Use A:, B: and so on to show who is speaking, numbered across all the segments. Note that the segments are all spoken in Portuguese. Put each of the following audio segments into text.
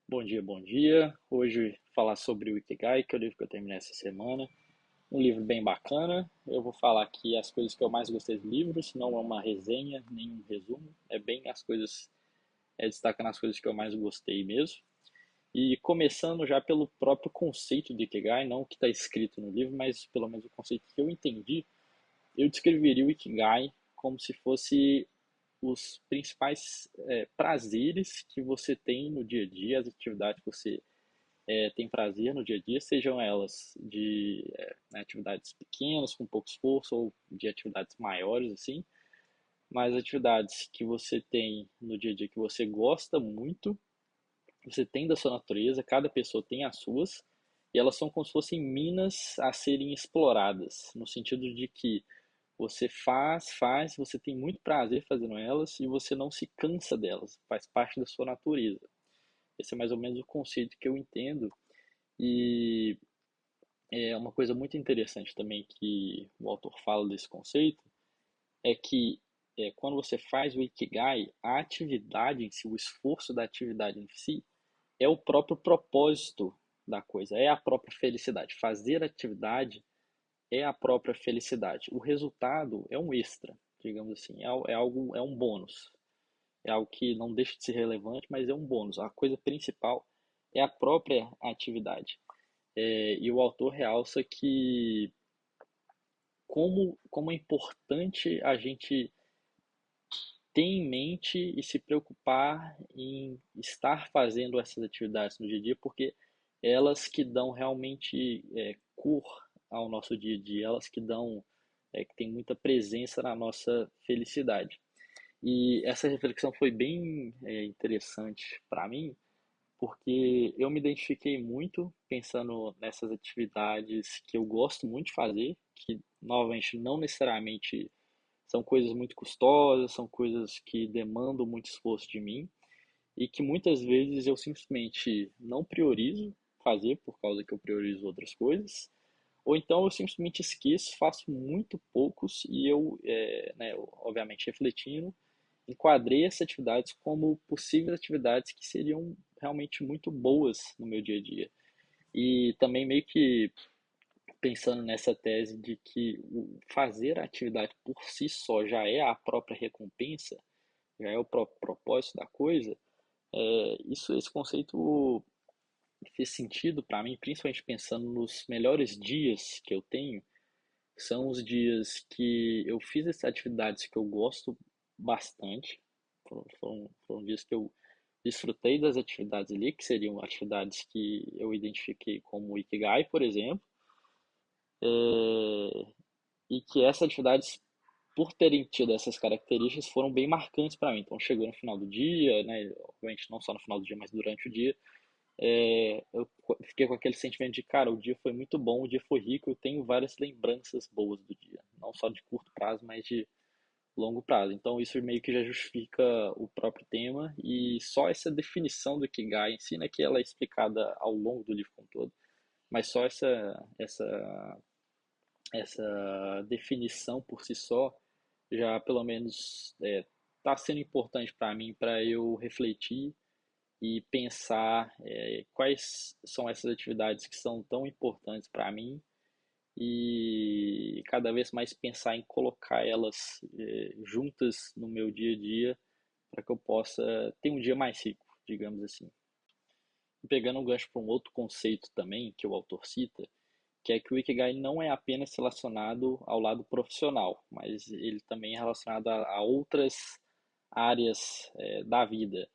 A: Bom dia, bom dia. Hoje falar sobre o Ikigai, que é o livro que eu terminei essa semana. Um livro bem bacana. Eu vou falar aqui as coisas que eu mais gostei do livro, se não é uma resenha, nem um resumo. É bem as coisas, destacando as coisas que eu mais gostei mesmo. E começando já pelo próprio conceito de Ikigai, não o que está escrito no livro, mas pelo menos o conceito que eu entendi, eu descreveria o Ikigai como se fosse os principais prazeres que você tem no dia a dia, as atividades que você tem prazer no dia a dia, sejam elas de atividades pequenas, com pouco esforço, ou de atividades maiores, assim, mas atividades que você tem no dia a dia que você gosta muito, você tem da sua natureza, cada pessoa tem as suas, e elas são como se fossem minas a serem exploradas, no sentido de que você faz, você tem muito prazer fazendo elas e você não se cansa delas, faz parte da sua natureza. Esse é mais ou menos o conceito que eu entendo. E é uma coisa muito interessante também que o autor fala desse conceito é que quando você faz o Ikigai, a atividade em si, o esforço da atividade em si, é o próprio propósito da coisa, é a própria felicidade. Fazer atividade é a própria felicidade. O resultado é um extra, digamos assim, é algo, é um bônus. É algo que não deixa de ser relevante, mas é um bônus. A coisa principal é a própria atividade. E o autor realça que como é importante a gente ter em mente e se preocupar em estar fazendo essas atividades no dia a dia, porque elas que dão realmente cor ao nosso dia a dia, elas que dão, que tem muita presença na nossa felicidade. E essa reflexão foi bem interessante para mim, porque eu me identifiquei muito pensando nessas atividades que eu gosto muito de fazer, que novamente não necessariamente são coisas muito custosas, são coisas que demandam muito esforço de mim e que muitas vezes eu simplesmente não priorizo fazer por causa que eu priorizo outras coisas, ou então eu simplesmente esqueço, faço muito poucos e eu, obviamente refletindo, enquadrei essas atividades como possíveis atividades que seriam realmente muito boas no meu dia a dia. E também meio que pensando nessa tese de que o fazer a atividade por si só já é a própria recompensa, já é o próprio propósito da coisa, esse conceito fez sentido para mim, principalmente pensando nos melhores dias que eu tenho, são os dias que eu fiz essas atividades que eu gosto bastante, foram dias que eu desfrutei das atividades ali, que seriam atividades que eu identifiquei como Ikigai, por exemplo, e que essas atividades, por terem tido essas características, foram bem marcantes para mim. Então, chegou no final do dia, né, obviamente não só no final do dia, mas durante o dia, eu fiquei com aquele sentimento de, cara, o dia foi muito bom, o dia foi rico, eu tenho várias lembranças boas do dia, não só de curto prazo, mas de longo prazo. Então, isso meio que já justifica o próprio tema e só essa definição do Ikigai em si, né, que ela é explicada ao longo do livro como todo, mas só essa definição por si só já pelo menos está sendo importante para mim para eu refletir e pensar quais são essas atividades que são tão importantes para mim e cada vez mais pensar em colocar elas juntas no meu dia a dia para que eu possa ter um dia mais rico, digamos assim. Pegando um gancho para um outro conceito também que o autor cita, que é que o Ikigai não é apenas relacionado ao lado profissional, mas ele também é relacionado a outras áreas da vida.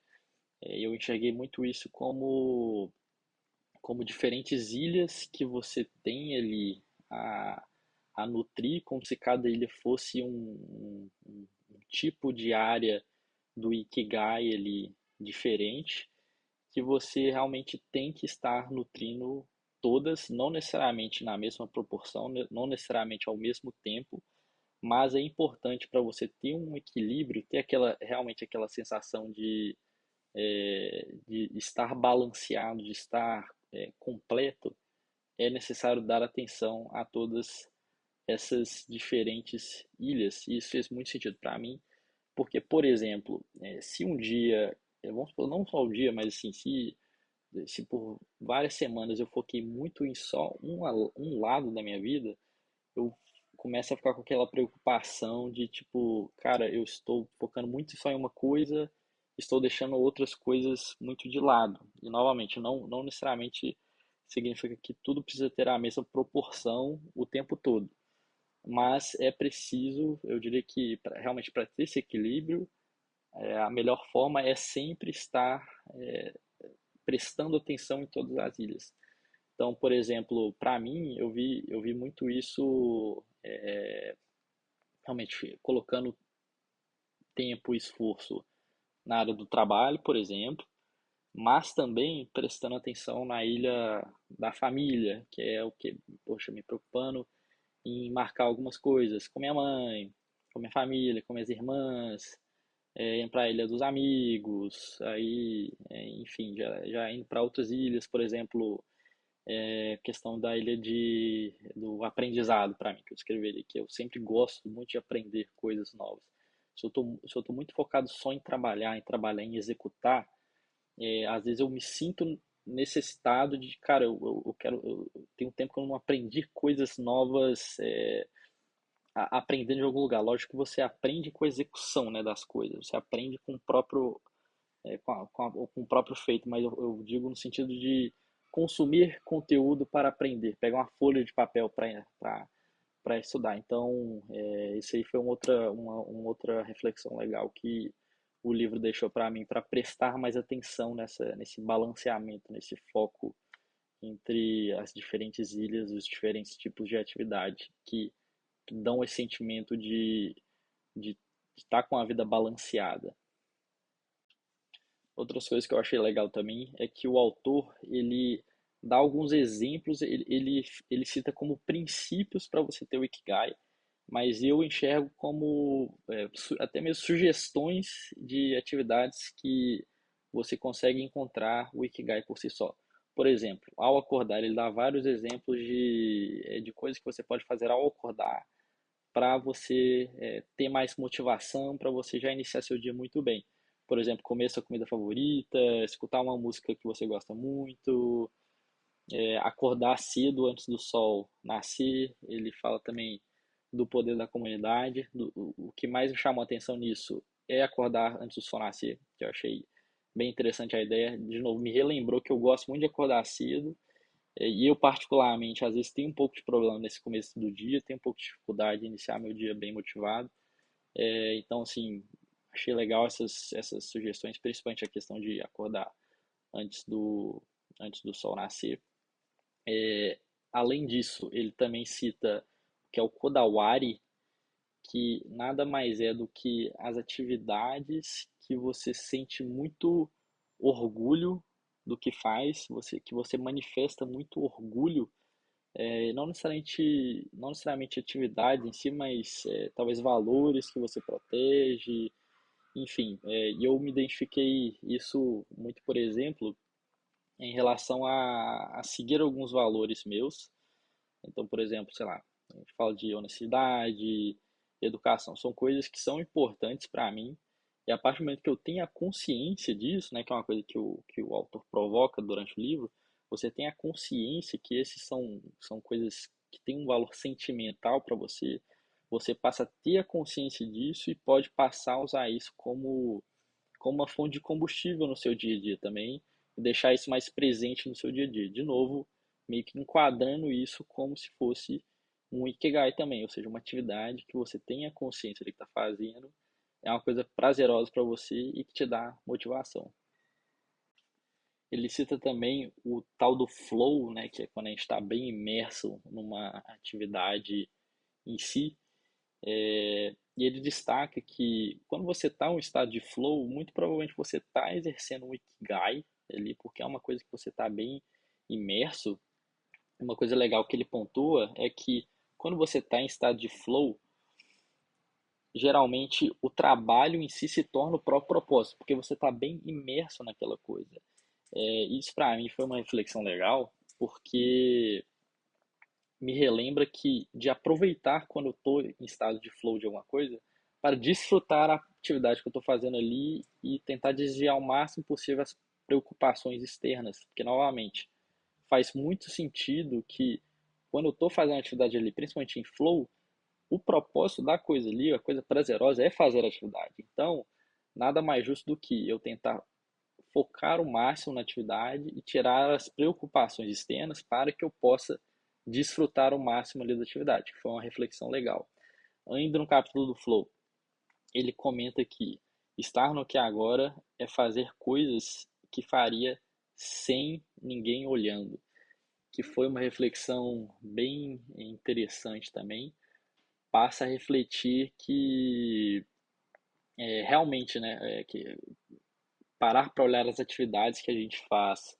A: Eu enxerguei muito isso como diferentes ilhas que você tem ali a, a nutrir, como se cada ilha fosse um tipo de área do Ikigai ali diferente, que você realmente tem que estar nutrindo todas, não necessariamente na mesma proporção, não necessariamente ao mesmo tempo, mas é importante para você ter um equilíbrio, ter realmente aquela sensação de estar balanceado, de estar completo, é necessário dar atenção a todas essas diferentes ilhas. E isso fez muito sentido para mim, porque, por exemplo, se um dia, vamos supor, não só o dia, mas assim, se se por várias semanas eu foquei muito em só um lado da minha vida, eu começo a ficar com aquela preocupação de tipo, cara, eu estou focando muito só em uma coisa, estou deixando outras coisas muito de lado. E novamente, não necessariamente significa que tudo precisa ter a mesma proporção o tempo todo, mas é preciso, eu diria que realmente para ter esse equilíbrio, a melhor forma é sempre estar prestando atenção em todas as ilhas. Então, por exemplo, para mim, eu vi muito isso realmente colocando tempo e esforço na área do trabalho, por exemplo, mas também prestando atenção na ilha da família, que é o que, poxa, me preocupando em marcar algumas coisas com minha mãe, com minha família, com minhas irmãs, indo para a ilha dos amigos, aí, enfim, já indo para outras ilhas, por exemplo, questão da ilha do aprendizado para mim, que eu escreveria, que eu sempre gosto muito de aprender coisas novas. Se eu tô muito focado só em trabalhar, em executar, às vezes eu me sinto necessitado de, cara, eu quero, eu tenho um tempo que eu não aprendi coisas novas, aprendendo de algum lugar. Lógico que você aprende com a execução, né, das coisas, você aprende com o próprio com o próprio feito, mas eu digo no sentido de consumir conteúdo para aprender, pegar uma folha de papel para estudar. Então, isso aí foi uma outra reflexão legal que o livro deixou para mim, para prestar mais atenção nesse balanceamento, nesse foco entre as diferentes ilhas, os diferentes tipos de atividade que dão esse sentimento de estar com a vida balanceada. Outras coisas que eu achei legal também é que o autor, ele dá alguns exemplos, ele cita como princípios para você ter o Ikigai, mas eu enxergo como até mesmo sugestões de atividades que você consegue encontrar o Ikigai por si só. Por exemplo, ao acordar, ele dá vários exemplos de coisas que você pode fazer ao acordar para você ter mais motivação, para você já iniciar seu dia muito bem. Por exemplo, comer sua comida favorita, escutar uma música que você gosta muito, acordar cedo antes do sol nascer. Ele fala também do poder da comunidade. O que mais me chamou a atenção nisso é acordar antes do sol nascer, que eu achei bem interessante a ideia. De novo, me relembrou que eu gosto muito de acordar cedo. E eu, particularmente, às vezes tenho um pouco de problema nesse começo do dia, tenho um pouco de dificuldade de iniciar meu dia bem motivado. Então, assim, achei legal essas sugestões, principalmente a questão de acordar antes do, antes do sol nascer. Além disso, ele também cita que é o Kodawari, que nada mais é do que as atividades que você sente muito orgulho do que faz, que você manifesta muito orgulho, não necessariamente atividades em si, mas talvez valores que você protege, enfim. E eu me identifiquei isso muito, por exemplo, em relação a seguir alguns valores meus. Então, por exemplo, sei lá, a gente fala de honestidade, educação, são coisas que são importantes para mim. E a partir do momento que eu tenho a consciência disso, né, que é uma coisa que o autor provoca durante o livro, você tem a consciência que esses são coisas que têm um valor sentimental para você, você passa a ter a consciência disso e pode passar a usar isso como uma fonte de combustível no seu dia a dia também, e deixar isso mais presente no seu dia a dia. De novo, meio que enquadrando isso como se fosse um Ikigai também, ou seja, uma atividade que você tenha consciência de que está fazendo, é uma coisa prazerosa para você e que te dá motivação. Ele cita também o tal do flow, né, que é quando a gente está bem imerso numa atividade em si, e ele destaca que quando você está em um estado de flow, muito provavelmente você está exercendo um Ikigai ali, porque é uma coisa que você está bem imerso. Uma coisa legal que ele pontua é que quando você está em estado de flow, geralmente o trabalho em si se torna o próprio propósito, porque você está bem imerso naquela coisa. Isso para mim foi uma reflexão legal, porque me relembra que de aproveitar quando eu estou em estado de flow de alguma coisa, para desfrutar a atividade que eu estou fazendo ali e tentar desviar o máximo possível as preocupações externas, porque novamente faz muito sentido que quando eu estou fazendo atividade ali, principalmente em flow, o propósito da coisa ali, a coisa prazerosa é fazer a atividade. Então, nada mais justo do que eu tentar focar o máximo na atividade e tirar as preocupações externas para que eu possa desfrutar o máximo ali da atividade, que foi uma reflexão legal. Ainda no capítulo do Flow, ele comenta que estar no que é agora é fazer coisas que faria sem ninguém olhando, que foi uma reflexão bem interessante também. Passa a refletir que realmente, né, que parar para olhar as atividades que a gente faz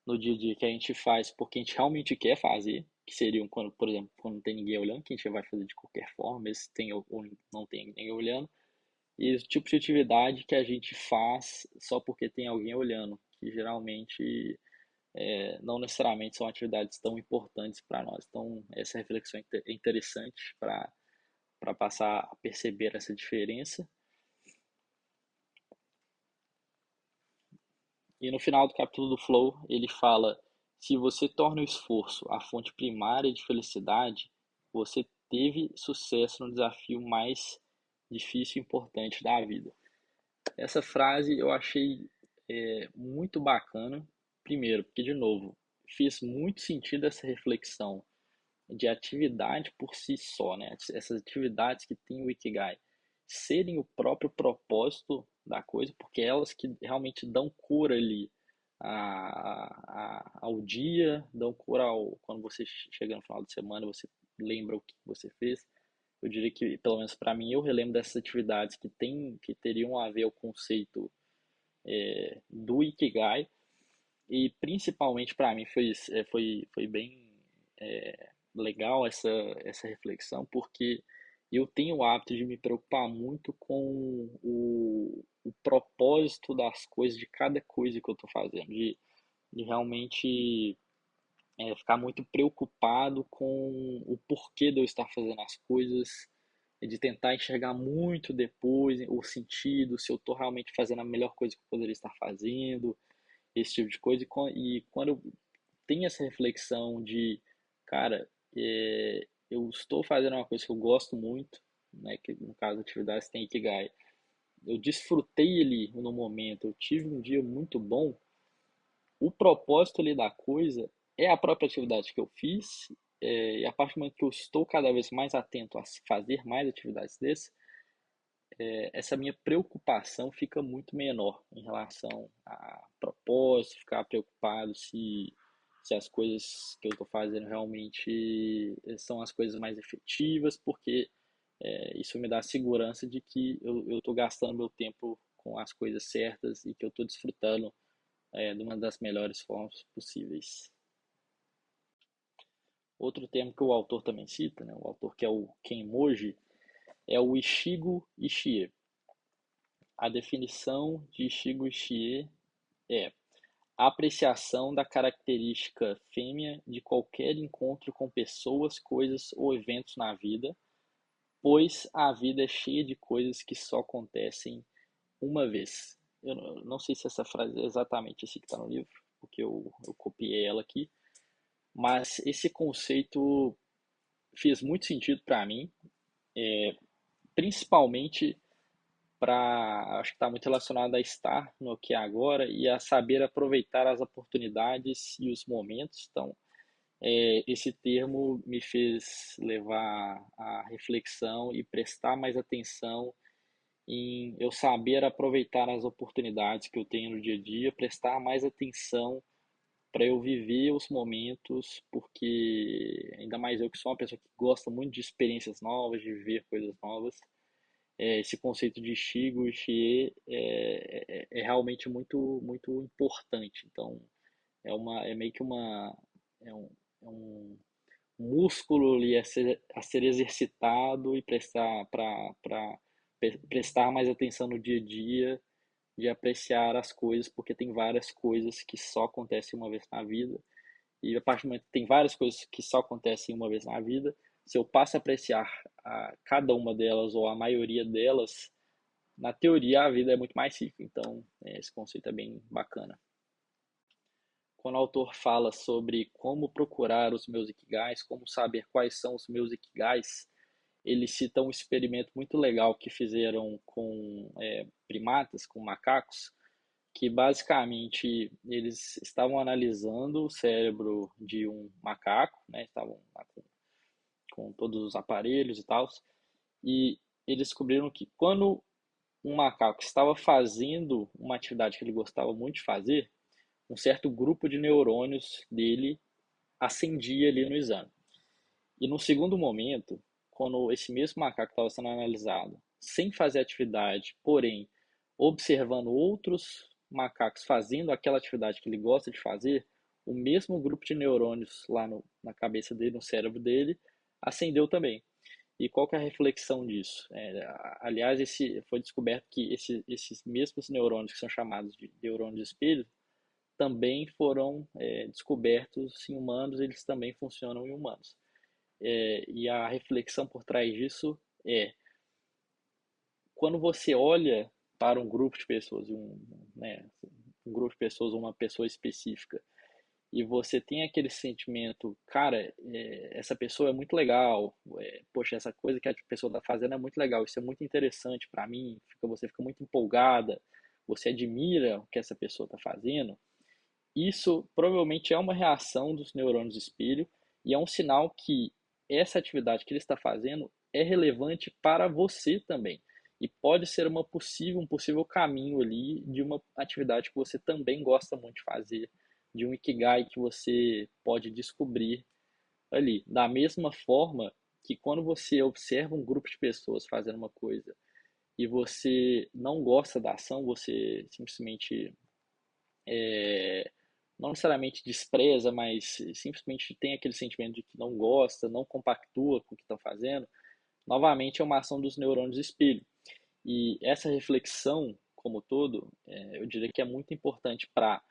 A: no dia a dia, que a gente faz porque a gente realmente quer fazer, que seriam quando, por exemplo, quando não tem ninguém olhando, que a gente vai fazer de qualquer forma, mesmo tem ou não tem ninguém olhando, e o tipo de atividade que a gente faz só porque tem alguém olhando, que geralmente não necessariamente são atividades tão importantes para nós. Então, essa reflexão é interessante para passar a perceber essa diferença. E no final do capítulo do Flow, ele fala: se você torna o esforço a fonte primária de felicidade, você teve sucesso no desafio mais difícil e importante da vida. Essa frase eu achei muito bacana. Primeiro, porque, de novo, fez muito sentido essa reflexão de atividade por si só, né? Essas atividades que tem o Ikigai serem o próprio propósito da coisa, porque elas que realmente dão cor ali ao dia, dão cor quando você chega no final de semana, você lembra o que você fez. Eu diria que, pelo menos para mim, eu relembro dessas atividades que teriam a ver o conceito do Ikigai, e principalmente para mim foi bem legal essa reflexão, porque eu tenho o hábito de me preocupar muito com o propósito das coisas, de cada coisa que eu estou fazendo, de realmente ficar muito preocupado com o porquê de eu estar fazendo as coisas, de tentar enxergar muito depois o sentido, se eu estou realmente fazendo a melhor coisa que eu poderia estar fazendo, esse tipo de coisa. E quando eu tenho essa reflexão de, cara, eu estou fazendo uma coisa que eu gosto muito, né, que no caso atividades tem Ikigai, eu desfrutei ali no momento, eu tive um dia muito bom, o propósito ali da coisa é a própria atividade que eu fiz, e a partir do momento que eu estou cada vez mais atento a fazer mais atividades desse, essa minha preocupação fica muito menor em relação a propósito, ficar preocupado se as coisas que eu estou fazendo realmente são as coisas mais efetivas, porque isso me dá a segurança de que eu estou gastando meu tempo com as coisas certas e que eu estou desfrutando de uma das melhores formas possíveis. Outro termo que o autor também cita, né, o autor que é o Kenmoji, é o Ishigo Ishie. A definição de Ishigo Ishie é a apreciação da característica fêmea de qualquer encontro com pessoas, coisas ou eventos na vida, pois a vida é cheia de coisas que só acontecem uma vez. Eu não sei se essa frase é exatamente assim que está no livro, porque eu copiei ela aqui, mas esse conceito fez muito sentido para mim, principalmente para, acho que está muito relacionado a estar no que é agora e a saber aproveitar as oportunidades e os momentos. Então, esse termo me fez levar à reflexão e prestar mais atenção em eu saber aproveitar as oportunidades que eu tenho no dia a dia, prestar mais atenção para eu viver os momentos, porque ainda mais eu que sou uma pessoa que gosta muito de experiências novas, de viver coisas novas, esse conceito de Shigo e Shie é realmente muito importante. Então, é meio que é um, é um músculo ali a ser exercitado e para prestar mais atenção no dia a dia, de apreciar as coisas, porque tem várias coisas que só acontecem uma vez na vida. E a partir do momento que tem várias coisas que só acontecem uma vez na vida, se eu passo a apreciar cada uma delas ou a maioria delas, na teoria a vida é muito mais rica. Então, esse conceito é bem bacana. quando o autor fala sobre como procurar os meus ikigais, como saber quais são os meus ikigais, ele cita um experimento muito legal que fizeram com primatas, com macacos, que basicamente eles estavam analisando o cérebro de um macaco, né? Estavam lá com todos os aparelhos e tal, e eles descobriram que quando um macaco estava fazendo uma atividade que ele gostava muito de fazer, um certo grupo de neurônios dele acendia ali no exame. E no segundo momento, quando esse mesmo macaco estava sendo analisado, sem fazer atividade, porém observando outros macacos fazendo aquela atividade que ele gosta de fazer, o mesmo grupo de neurônios lá na cabeça dele, no cérebro dele, acendeu também. E qual que é a reflexão disso? Aliás, foi descoberto que esses mesmos neurônios que são chamados de neurônios espelho também foram descobertos em humanos, eles também funcionam em humanos. E a reflexão por trás disso é, quando você olha para um grupo de pessoas, um grupo de pessoas, uma pessoa específica, e você tem aquele sentimento, cara, essa pessoa é muito legal, poxa, essa coisa que a pessoa está fazendo é muito legal, isso é muito interessante para mim, você fica muito empolgada, você admira o que essa pessoa está fazendo, isso provavelmente é uma reação dos neurônios espelho e é um sinal que essa atividade que ele está fazendo é relevante para você também. E pode ser um possível caminho ali de uma atividade que você também gosta muito de fazer, de um ikigai que você pode descobrir ali. Da mesma forma que quando você observa um grupo de pessoas fazendo uma coisa e você não gosta da ação, você simplesmente não necessariamente despreza, mas simplesmente tem aquele sentimento de que não gosta, não compactua com o que estão fazendo, novamente é uma ação dos neurônios espelho. E essa reflexão, como todo, eu diria que é muito importante para,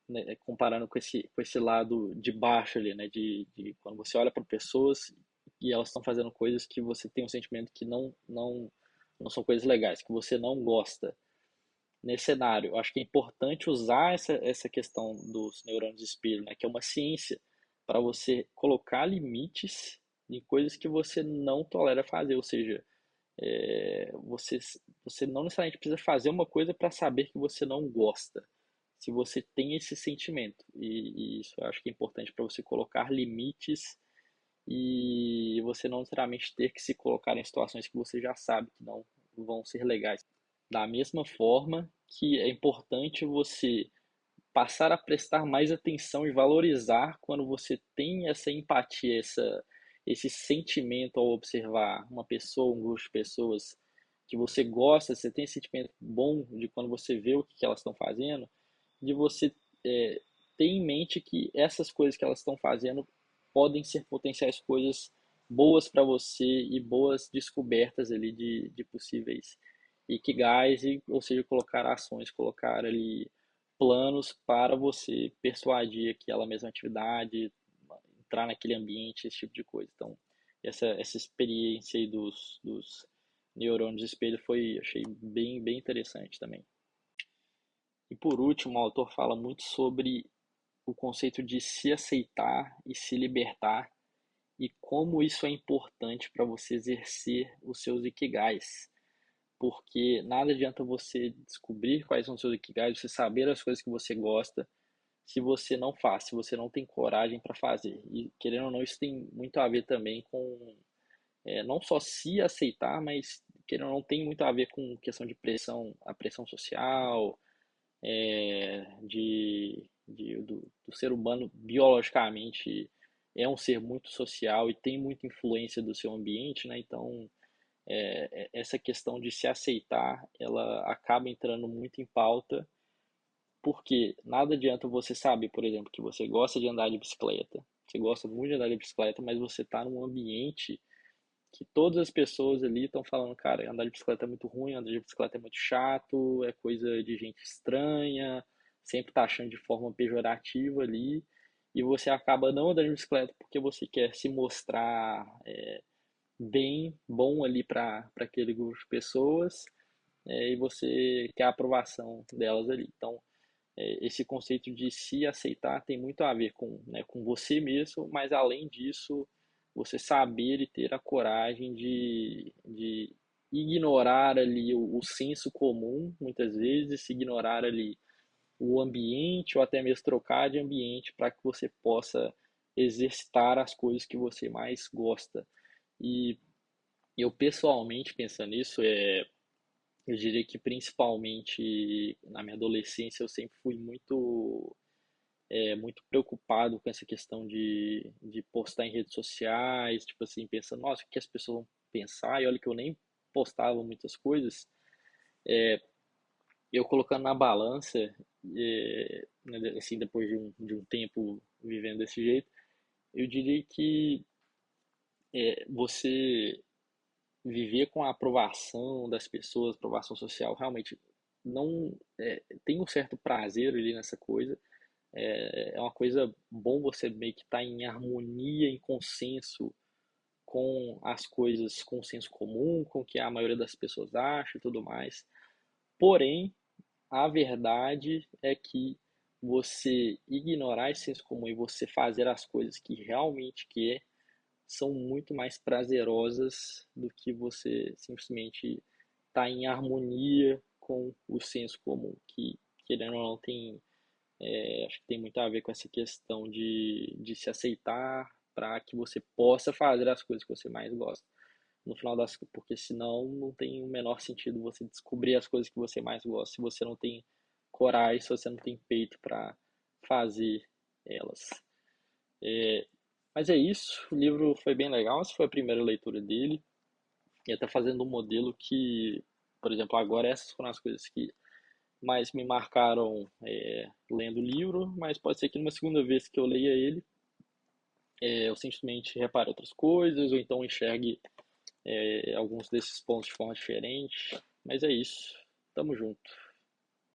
A: né, comparando com esse lado de baixo ali, né, de quando você olha para pessoas e elas estão fazendo coisas que você tem um sentimento que não são coisas legais, que você não gosta nesse cenário. Eu acho que é importante usar essa questão dos neurônios espelho, né, que é uma ciência, para você colocar limites em coisas que você não tolera fazer, ou seja, você não necessariamente precisa fazer uma coisa para saber que você não gosta, se você tem esse sentimento. E isso eu acho que é importante para você colocar limites e você não necessariamente ter que se colocar em situações que você já sabe que não vão ser legais. Da mesma forma que é importante você passar a prestar mais atenção e valorizar quando você tem essa empatia, esse sentimento ao observar uma pessoa, um grupo de pessoas que você gosta, você tem esse sentimento bom de quando você vê o que elas estão fazendo, de você é, ter em mente que essas coisas que elas estão fazendo podem ser potenciais coisas boas para você e boas descobertas ali de possíveis ikigais, ou seja, colocar ações, colocar ali planos para você persuadir aquela mesma atividade, entrar naquele ambiente, esse tipo de coisa. Então, essa experiência aí dos neurônios espelho achei bem interessante também. E por último, o autor fala muito sobre o conceito de se aceitar e se libertar e como isso é importante para você exercer os seus ikigais. Porque nada adianta você descobrir quais são os seus ikigais, você saber as coisas que você gosta, se você não faz, se você não tem coragem para fazer. E querendo ou não, isso tem muito a ver também com não só se aceitar, mas querendo ou não, tem muito a ver com questão de pressão, a pressão social, do ser humano biologicamente é um ser muito social e tem muita influência do seu ambiente, né? Então, essa questão de se aceitar, ela acaba entrando muito em pauta, porque nada adianta você saber, por exemplo, que você gosta de andar de bicicleta, você gosta muito de andar de bicicleta, mas você está num ambiente que todas as pessoas ali estão falando, cara, andar de bicicleta é muito ruim, andar de bicicleta é muito chato, é coisa de gente estranha, sempre tá achando de forma pejorativa ali, e você acaba não andando de bicicleta porque você quer se mostrar bem bom ali para aquele grupo de pessoas, e você quer a aprovação delas ali. Então, esse conceito de se aceitar tem muito a ver com, né, com você mesmo, mas além disso, você saber e ter a coragem de ignorar ali o senso comum, muitas vezes, ignorar ali o ambiente ou até mesmo trocar de ambiente para que você possa exercitar as coisas que você mais gosta. E eu pessoalmente pensando nisso, eu diria que principalmente na minha adolescência eu sempre fui muito preocupado com essa questão de postar em redes sociais, tipo assim, pensando, nossa, o que as pessoas vão pensar? E olha que eu nem postava muitas coisas, eu colocando na balança, né, assim, depois de um tempo vivendo desse jeito, eu diria que você viver com a aprovação das pessoas, aprovação social, realmente não tem um certo prazer ali nessa coisa. É uma coisa bom você meio que estar em harmonia, em consenso com as coisas, com o senso comum, com o que a maioria das pessoas acha e tudo mais. Porém, a verdade é que você ignorar esse senso comum e você fazer as coisas que realmente quer são muito mais prazerosas do que você simplesmente estar em harmonia com o senso comum, que querendo ou não acho que tem muito a ver com essa questão de se aceitar para que você possa fazer as coisas que você mais gosta. No final das, porque senão não tem o menor sentido você descobrir as coisas que você mais gosta se você não tem coragem, se você não tem peito para fazer elas. Mas é isso, o livro foi bem legal, essa foi a primeira leitura dele, e até fazendo um modelo que, por exemplo, agora essas foram as coisas que mais me marcaram lendo o livro, mas pode ser que numa segunda vez que eu leia ele, eu simplesmente repare outras coisas, ou então enxergue alguns desses pontos de forma diferente. Mas é isso. Tamo junto.